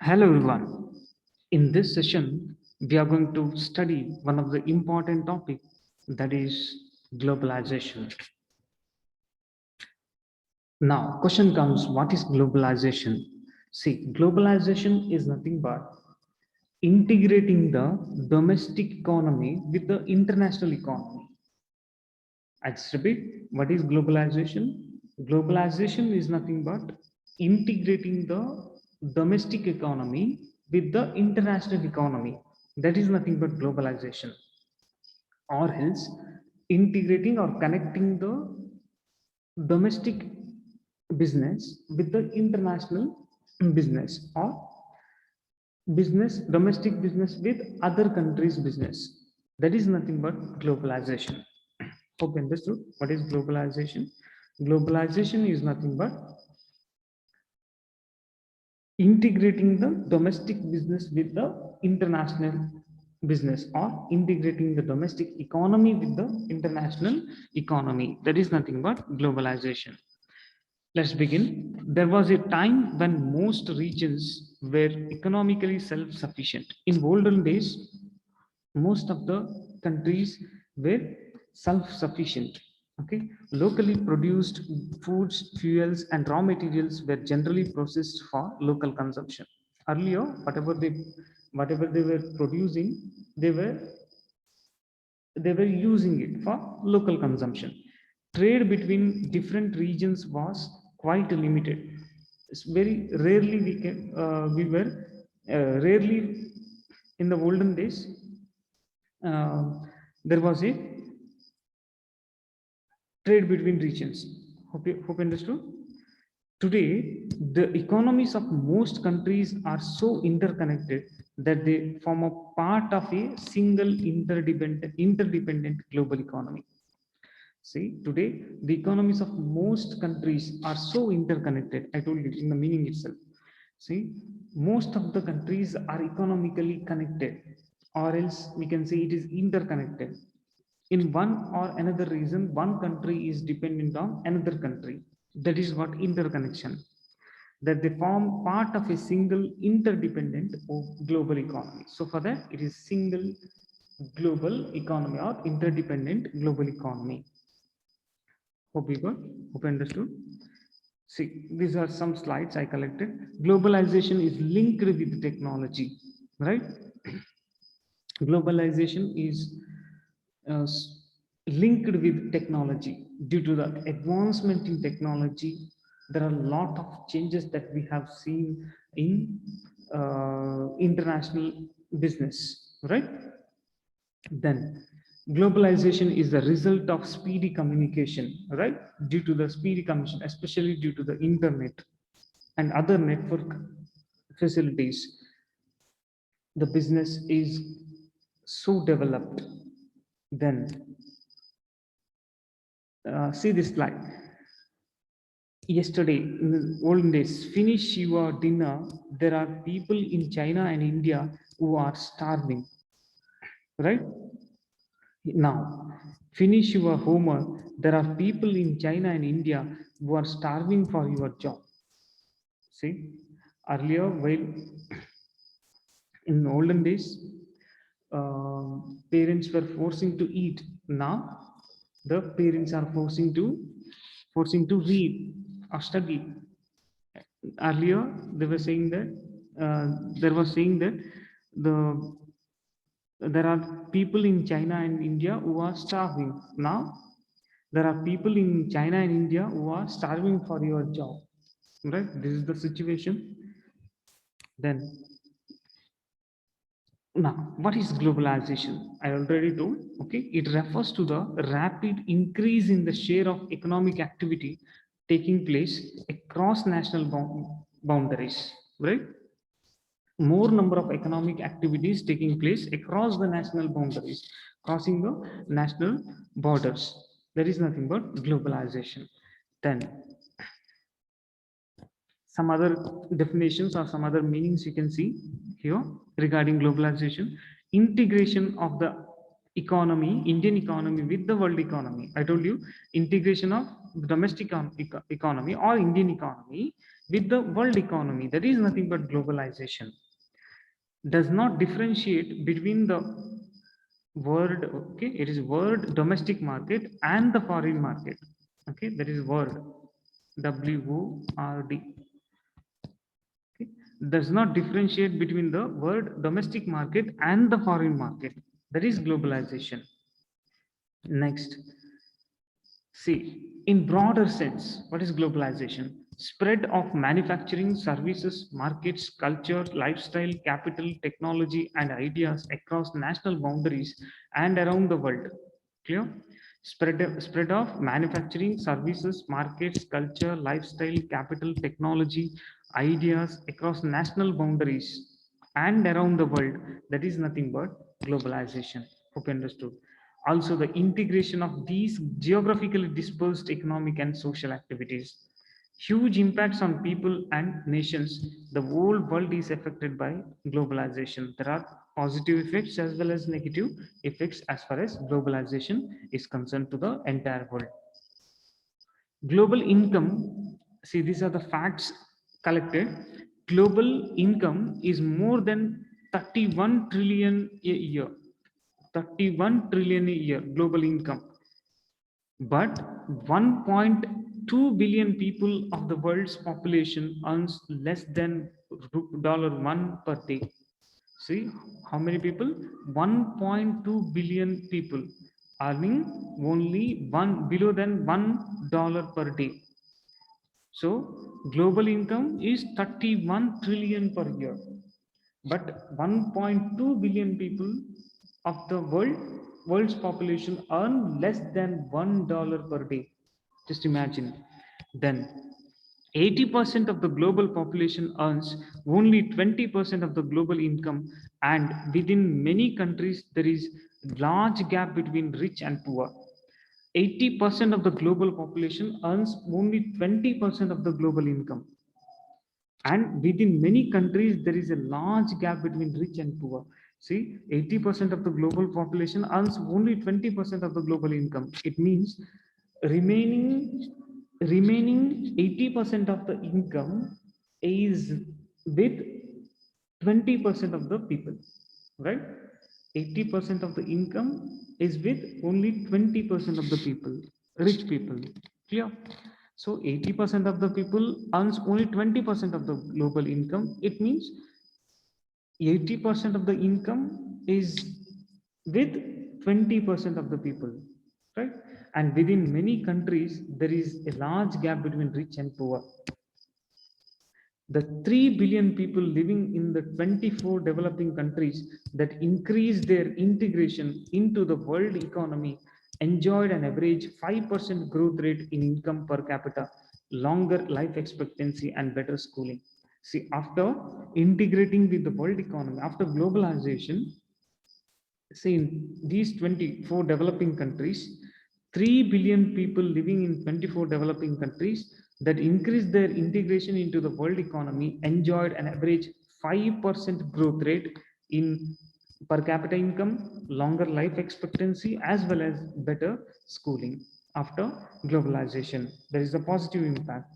Hello everyone. In this session, we are going to study one of the important topic, that is globalization. Now, question comes, what is globalization? See, globalization is nothing but integrating the domestic economy with the international economy. I just repeat, what is globalization? Globalization is nothing but integrating the domestic economy with the international economy. That is nothing but globalization, or else integrating or connecting the domestic business with the international business, or business domestic business with other countries business. That is nothing but globalization. Hope you understood what is globalization. Globalization is nothing but integrating the domestic business with the international business, or integrating the domestic economy with the international economy. That is nothing but globalization. Let's begin. There was a time when most regions were economically self-sufficient. In olden days, most of the countries were self-sufficient. Okay, locally produced foods, fuels, and raw materials were generally processed for local consumption. Earlier, whatever they were producing, they were they were using it for local consumption. Trade between different regions was quite limited. It's very rarely we were rarely in the olden days. uh, there was a trade between regions. Hope you understood. Today, the economies of most countries are so interconnected that they form a part of a single interdependent global economy. See, today the economies of most countries are so interconnected. I told you in the meaning itself. See, most of the countries are economically connected, or else we can say it is interconnected. In one or another reason, one country is dependent on another country. That is what interconnection. That they form part of a single interdependent global economy. So for that, it is single global economy or interdependent global economy. Hope you got, hope you understood. See, these are some slides I collected. Globalization is linked with technology, right? Globalization is uh, linked with technology. Due to the advancement in technology, there are a lot of changes that we have seen in international business, right? Then globalization is the result of speedy communication, right? Due to the speedy communication, especially due to the internet and other network facilities, the business is so developed. Then see this slide. Yesterday, in the olden days, finish your dinner, there are people in China and India who are starving, right? Now, finish your homework. There are people in China and India who are starving for your job. See, earlier, while in olden days, parents were forcing to eat. Now, the parents are forcing to read or study. Earlier, they were saying that there was saying that the there are people in China and India who are starving. Now, there are people in China and India who are starving for your job. Right? This is the situation. Then, now, what is globalization? I already told. Okay, it refers to the rapid increase in the share of economic activity taking place across national boundaries. Right? More number of economic activities taking place across the national boundaries, crossing the national borders. There is nothing but globalization. Then some other definitions or some other meanings you can see here regarding globalization. Integration of the economy, Indian economy with the world economy. I told you integration of domestic economy or Indian economy with the world economy. That is nothing but globalization. Does not differentiate between the word, okay, it is word domestic market and the foreign market. Okay, that is word WORD. Okay, does not differentiate between the word domestic market and the foreign market. That is globalization. Next, see, in broader sense, what is globalization? Spread of manufacturing, services, markets, culture, lifestyle, capital, technology, and ideas across national boundaries and around the world. Clear? Spread of manufacturing, services, markets, culture, lifestyle, capital, technology, ideas across national boundaries and around the world. That is nothing but globalization. Hope you understood. Also, the integration of these geographically dispersed economic and social activities. Huge impacts on people and nations. The whole world is affected by globalization. There are positive effects as well as negative effects as far as globalization is concerned to the entire world. Global income, see, these are the facts collected. Global income is more than 31 trillion a year. 31 trillion a year global income, but 1.2 billion people of the world's population earns less than $1 per day. See how many people? 1.2 billion people earning only one below than $1 per day. So global income is 31 trillion per year, but 1.2 billion people of the world's population earn less than $1 per day. Just imagine. Then 80% of the global population earns only 20% of the global income, and within many countries there is large gap between rich and poor. 80% of the global population earns only 20% of the global income, and within many countries there is a large gap between rich and poor. See, 80% of the global population earns only 20% of the global income. It means remaining 80% of the income is with 20% of the people, right? 80% of the income is with only 20% of the people, rich people. Clear? So 80% of the people earns only 20% of the global income. It means 80% of the income is with 20% of the people, right? And within many countries there is a large gap between rich and poor. The 3 billion people living in the 24 developing countries that increased their integration into the world economy enjoyed an average 5% growth rate in income per capita, longer life expectancy, and better schooling. See, after integrating with the world economy, after globalization, say in these 24 developing countries, 3 billion people living in 24 developing countries that increased their integration into the world economy enjoyed an average 5% growth rate in per capita income, longer life expectancy, as well as better schooling after globalization. There is a positive impact.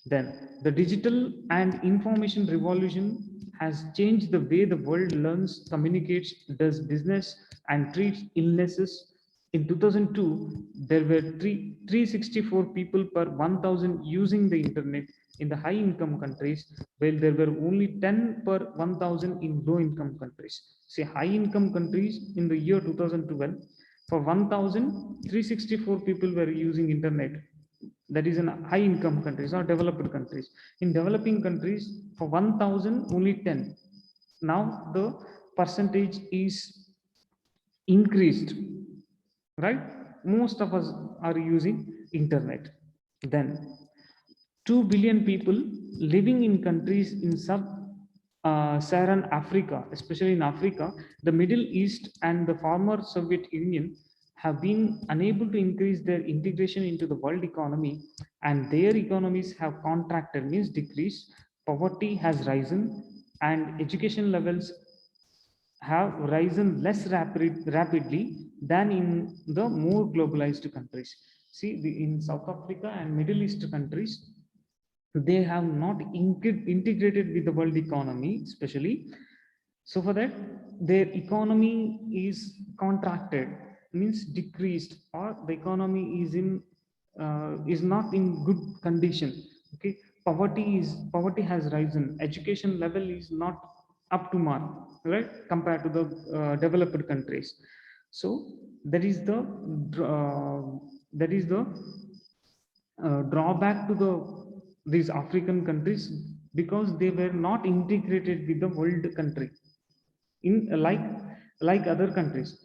Then the digital and information revolution has changed the way the world learns, communicates, does business, and treats illnesses. In 2002, there were 364 people per 1,000 using the internet in the high income countries, while there were only 10 per 1,000 in low income countries. Say high income countries in the year 2012, for 1,000, 364 people were using internet. That is in high income countries or developed countries. In developing countries, for 1,000 only 10. Now the percentage is increased, right? Most of us are using internet. Then 2 billion people living in countries in sub Saharan Africa, especially in Africa, the Middle East, and the former Soviet Union have been unable to increase their integration into the world economy, and their economies have contracted, means decreased. Poverty has risen, and education levels have risen less rapidly than in the more globalized countries. See, in South Africa and Middle East countries, they have not integrated with the world economy, especially. So for that, their economy is contracted, means decreased, or the economy is not in good condition. Okay, poverty has risen. Education level is not up to mark, right, compared to the developed countries. So that is the that is the drawback to these African countries, because they were not integrated with the world country in like other countries.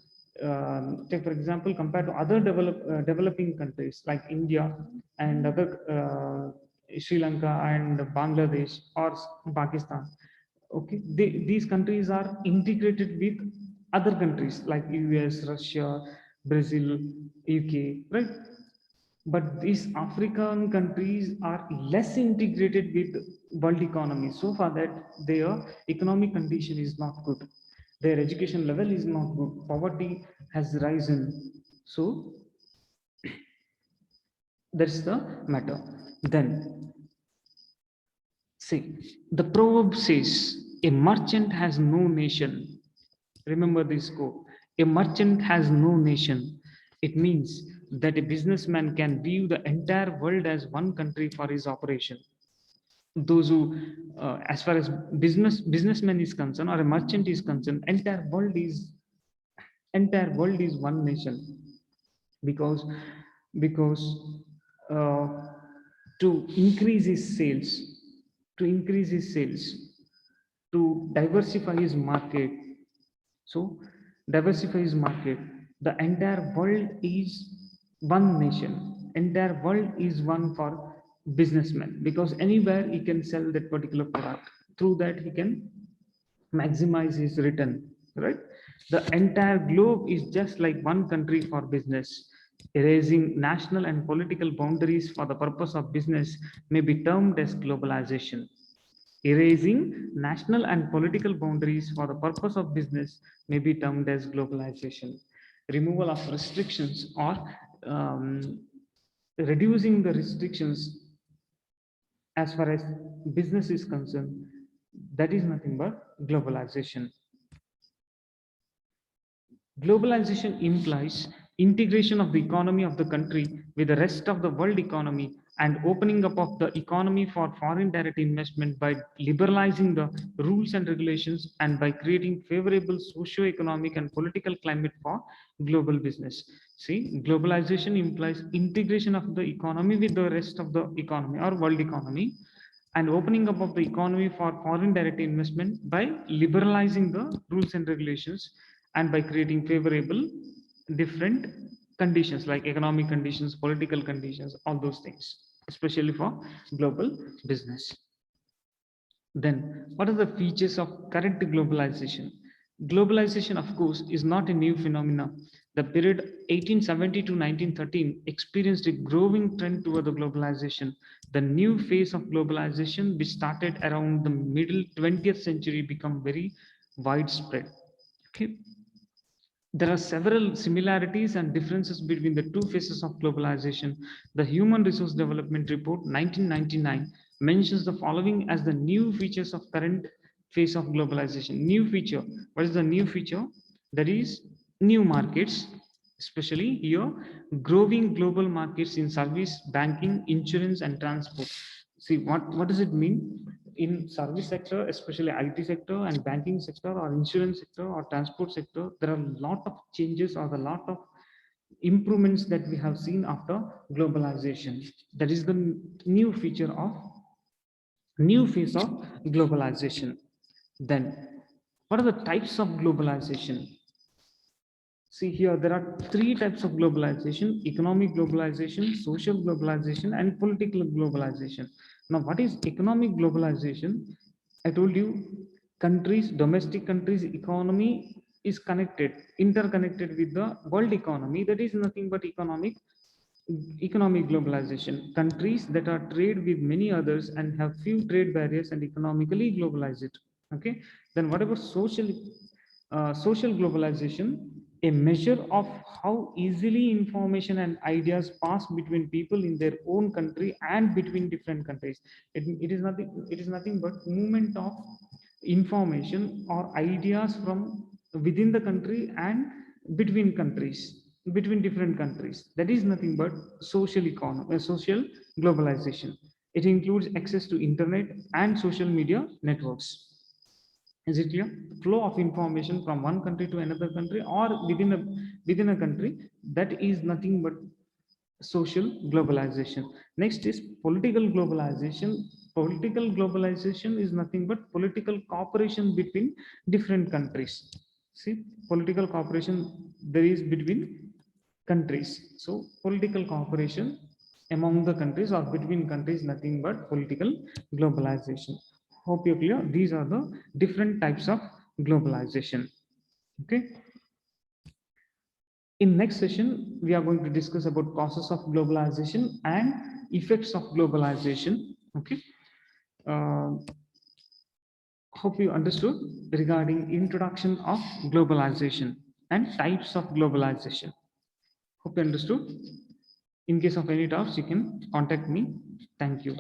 Take for example, compared to other developing countries like India and other Sri Lanka and Bangladesh or Pakistan. Okay, these countries are integrated with other countries like US, Russia, Brazil, UK, right? But these African countries are less integrated with world economy, so far that their economic condition is not good, their education level is not good, poverty has risen. So that's the matter. Then see, the proverb says, a merchant has no nation. Remember this quote: a merchant has no nation. It means that a businessman can view the entire world as one country for his operation. Those who as far as businessman is concerned or a merchant is concerned, entire world is one nation. Because because uh, to increase his sales to increase his sales, to diversify his market. So diversify his market, the entire world is one nation, entire world is one for businessmen, because anywhere he can sell that particular product, through that he can maximize his return, right? The entire globe is just like one country for business. Erasing national and political boundaries for the purpose of business may be termed as globalization. Erasing national and political boundaries for the purpose of business may be termed as globalization. Removal of restrictions, or um, reducing the restrictions as far as business is concerned, that is nothing but globalization. Globalization implies integration of the economy of the country with the rest of the world economy, and opening up of the economy for foreign direct investment by liberalizing the rules and regulations, and by creating favorable socio-economic and political climate for global business. See, globalization implies integration of the economy with the rest of the economy or world economy, and opening up of the economy for foreign direct investment by liberalizing the rules and regulations, and by creating favorable different conditions like economic conditions, political conditions, all those things, especially for global business. Then, what are the features of current globalization? Globalization, of course, is not a new phenomenon. The period 1870 to 1913 experienced a growing trend toward the globalization. The new phase of globalization, which started around the middle 20th century, become very widespread. Okay. There are several similarities and differences between the two phases of globalization. The Human Resource Development Report 1999 mentions the following as the new features of current phase of globalization. New feature. What is the new feature? That is new markets, especially here, growing global markets in service, banking, insurance, and transport. See, what does it mean? In service sector, especially IT sector and banking sector or insurance sector or transport sector, there are a lot of changes or a lot of improvements that we have seen after globalization. That is the new feature of new phase of globalization. Then, what are the types of globalization? See here, there are three types of globalization: economic globalization, social globalization, and political globalization. Now, what is economic globalization? I told you, domestic countries' economy is connected, interconnected with the world economy. That is nothing but economic globalization. Countries that are trade with many others and have few trade barriers and economically globalize it. Okay. Then what about social social globalization, a measure of how easily information and ideas pass between people in their own country and between different countries. It is nothing but movement of information or ideas from within the country and between countries, between different countries. That is nothing but social economy, social globalization. It includes access to internet and social media networks. Is it clear? Flow of information from one country to another country or within a country, that is nothing but social globalization. Next is political globalization. Political globalization is nothing but political cooperation between different countries. See, political cooperation there is between countries. So political cooperation among the countries or between countries, nothing but political globalization. Hope you're clear. These are the different types of globalization. Okay. In next session, we are going to discuss about causes of globalization and effects of globalization. Okay. Hope you understood regarding introduction of globalization and types of globalization. Hope you understood. In case of any doubts, you can contact me. Thank you.